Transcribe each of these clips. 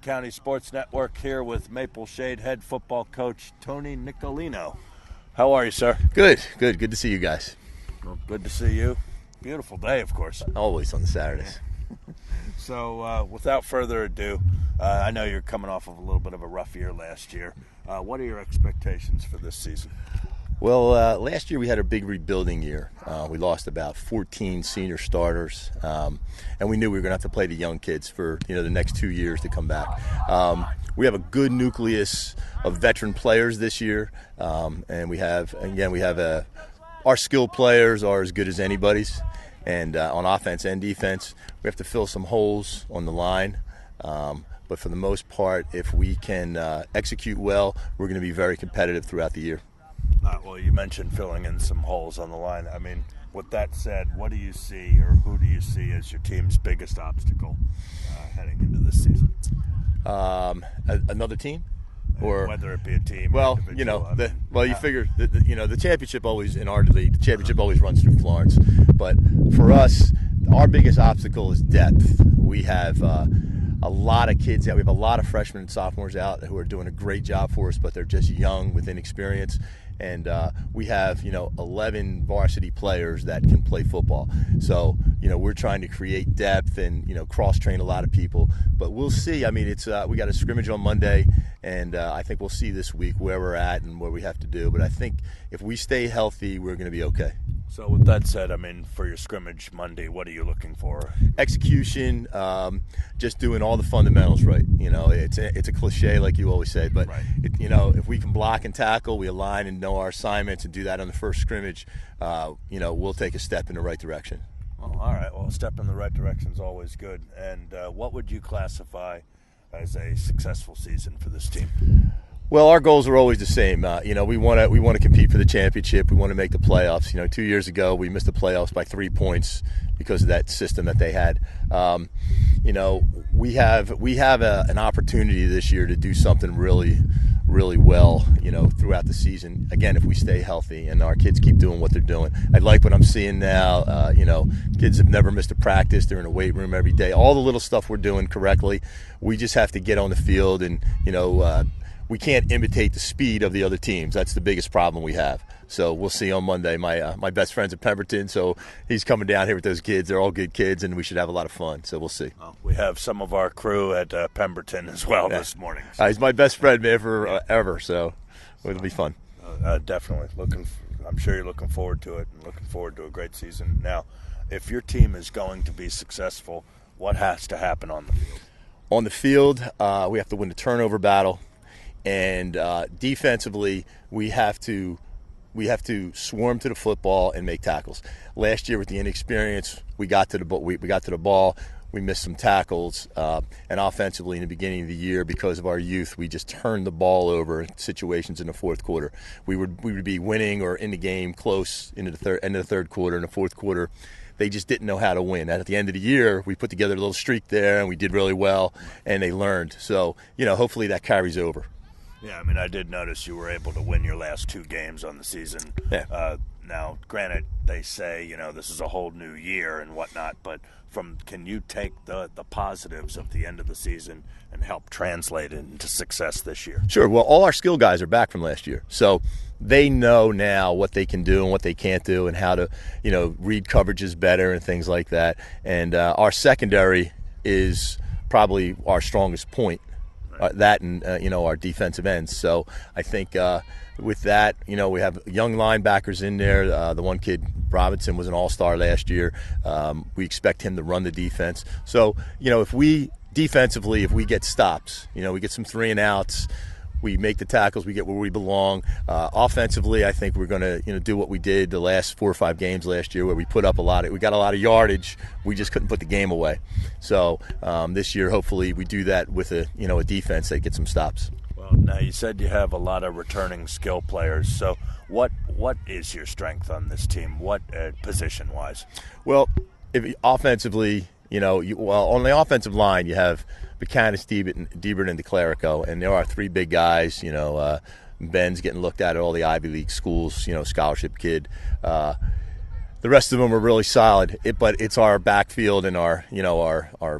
County Sports Network here with Maple Shade head football coach Tony Nicolino. How are you, sir? Good to see you guys. Well, good to see you. Beautiful day, of course. Always on the Saturdays. So without further ado, I know you're coming off of a little bit of a rough year last year. What are your expectations for this season? Well, last year we had a big rebuilding year. We lost about 14 senior starters, and we knew we were going to have to play the young kids for the next 2 years to come back. We have a good nucleus of veteran players this year, and we have our skill players are as good as anybody's, and on offense and defense, we have to fill some holes on the line. But for the most part, if we can execute well, we're going to be very competitive throughout the year. Well, you mentioned filling in some holes on the line. I mean, with that said, what do you see or who do you see as your team's biggest obstacle heading into this season? Another team? Or whether it be a team well, or you figure the championship always in our league, the championship always runs through Florence. But for us, our biggest obstacle is depth. We have a lot of kids out. We have a lot of freshmen and sophomores out who are doing a great job for us, but they're just young with inexperience. And we have 11 varsity players that can play football. So we're trying to create depth and cross train a lot of people. But we'll see. I mean, it's we got a scrimmage on Monday, and I think we'll see this week where we're at and what we have to do. But I think if we stay healthy, we're going to be okay. So with that said, I mean, for your scrimmage Monday, what are you looking for? Execution, just doing all the fundamentals right. It's a cliche like you always say, but right. If we can block and tackle, we align and know our assignments and do that on the first scrimmage, we'll take a step in the right direction. Well, all right. Well, a step in the right direction is always good. And what would you classify as a successful season for this team? Well, our goals are always the same. We want to compete for the championship. We want to make the playoffs. 2 years ago, we missed the playoffs by 3 points because of that system that they had. We have an opportunity this year to do something really, really well. Throughout the season. Again, if we stay healthy and our kids keep doing what they're doing, I like what I'm seeing now. Kids have never missed a practice. They're in a weight room every day. All the little stuff we're doing correctly. We just have to get on the field and we can't imitate the speed of the other teams. That's the biggest problem we have. So we'll see on Monday. My best friend's at Pemberton, so he's coming down here with those kids. They're all good kids, and we should have a lot of fun. So we'll see. Well, we have some of our crew at Pemberton as well this morning. So. He's my best friend, man, forever. So it'll be fun. Definitely. I'm sure you're looking forward to it and looking forward to a great season. Now, if your team is going to be successful, what has to happen on the field? On the field, we have to win the turnover battle. And defensively, we have to swarm to the football and make tackles. Last year, with the inexperience, we got to the ball. We missed some tackles, and offensively, in the beginning of the year, because of our youth, we just turned the ball over in situations in the fourth quarter. We would be winning or in the game close into the end of the third quarter. In the fourth quarter, they just didn't know how to win. And at the end of the year, we put together a little streak there, and we did really well, and they learned. So hopefully that carries over. Yeah, I mean, I did notice you were able to win your last 2 games on the season. Yeah. Now, granted, they say, this is a whole new year and whatnot, but can you take the positives of the end of the season and help translate it into success this year? Sure. Well, all our skill guys are back from last year. So they know now what they can do and what they can't do and how to, read coverages better and things like that. And our secondary is probably our strongest point. That and our defensive ends. So I think with that, we have young linebackers in there. The one kid, Robinson, was an all-star last year. We expect him to run the defense. So if we get stops, we get some 3 and outs. We make the tackles. We get where we belong. Offensively, I think we're going to do what we did the last 4 or 5 games last year, where we put up we got a lot of yardage. We just couldn't put the game away. So this year, hopefully, we do that with a defense that gets some stops. Well, now you said you have a lot of returning skill players. So what is your strength on this team? What position wise? Well, offensively, on the offensive line, you have Buchanan, Diebert, and DeClerico, and there are 3 big guys. Ben's getting looked at all the Ivy League schools, scholarship kid. the rest of them are really solid. But it's our backfield and our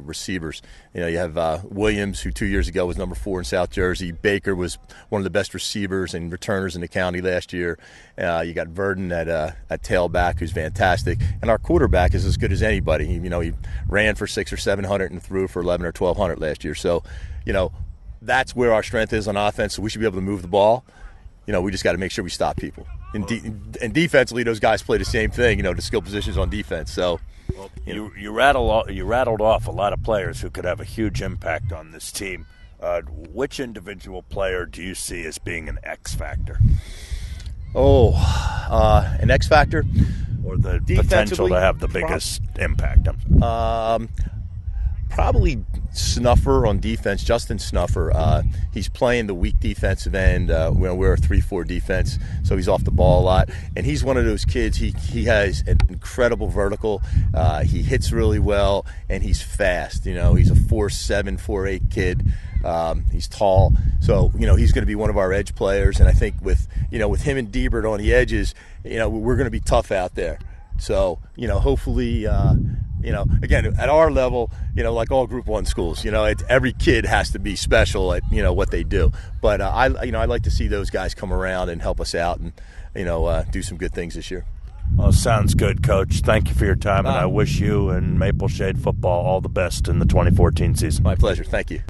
receivers. You have Williams, who 2 years ago was number 4 in South Jersey. Baker was one of the best receivers and returners in the county last year. You got Verdon at tailback, who's fantastic, and our quarterback is as good as anybody. He ran for 600 or 700 and threw for 11 or 1200 last year. So, that's where our strength is on offense. So we should be able to move the ball. We just got to make sure we stop people. And defensively, those guys play the same thing. The skill positions on defense. So, you rattled off a lot of players who could have a huge impact on this team. Which individual player do you see as being an X factor? An X factor, or the potential to have the biggest impact? Probably Snuffer on defense, Justin Snuffer. He's playing the weak defensive end. We're a 3-4 defense, so he's off the ball a lot. And he's one of those kids, he has an incredible vertical. He hits really well, and he's fast. He's a 4'7", 4'8" kid. He's tall. So, he's going to be one of our edge players. And I think with him and Diebert on the edges, we're going to be tough out there. So, hopefully, again, at our level, like all Group 1 schools, every kid has to be special at, what they do. But I'd like to see those guys come around and help us out and, do some good things this year. Well, sounds good, Coach. Thank you for your time, and I wish you and Maple Shade football all the best in the 2014 season. My pleasure. Thank you.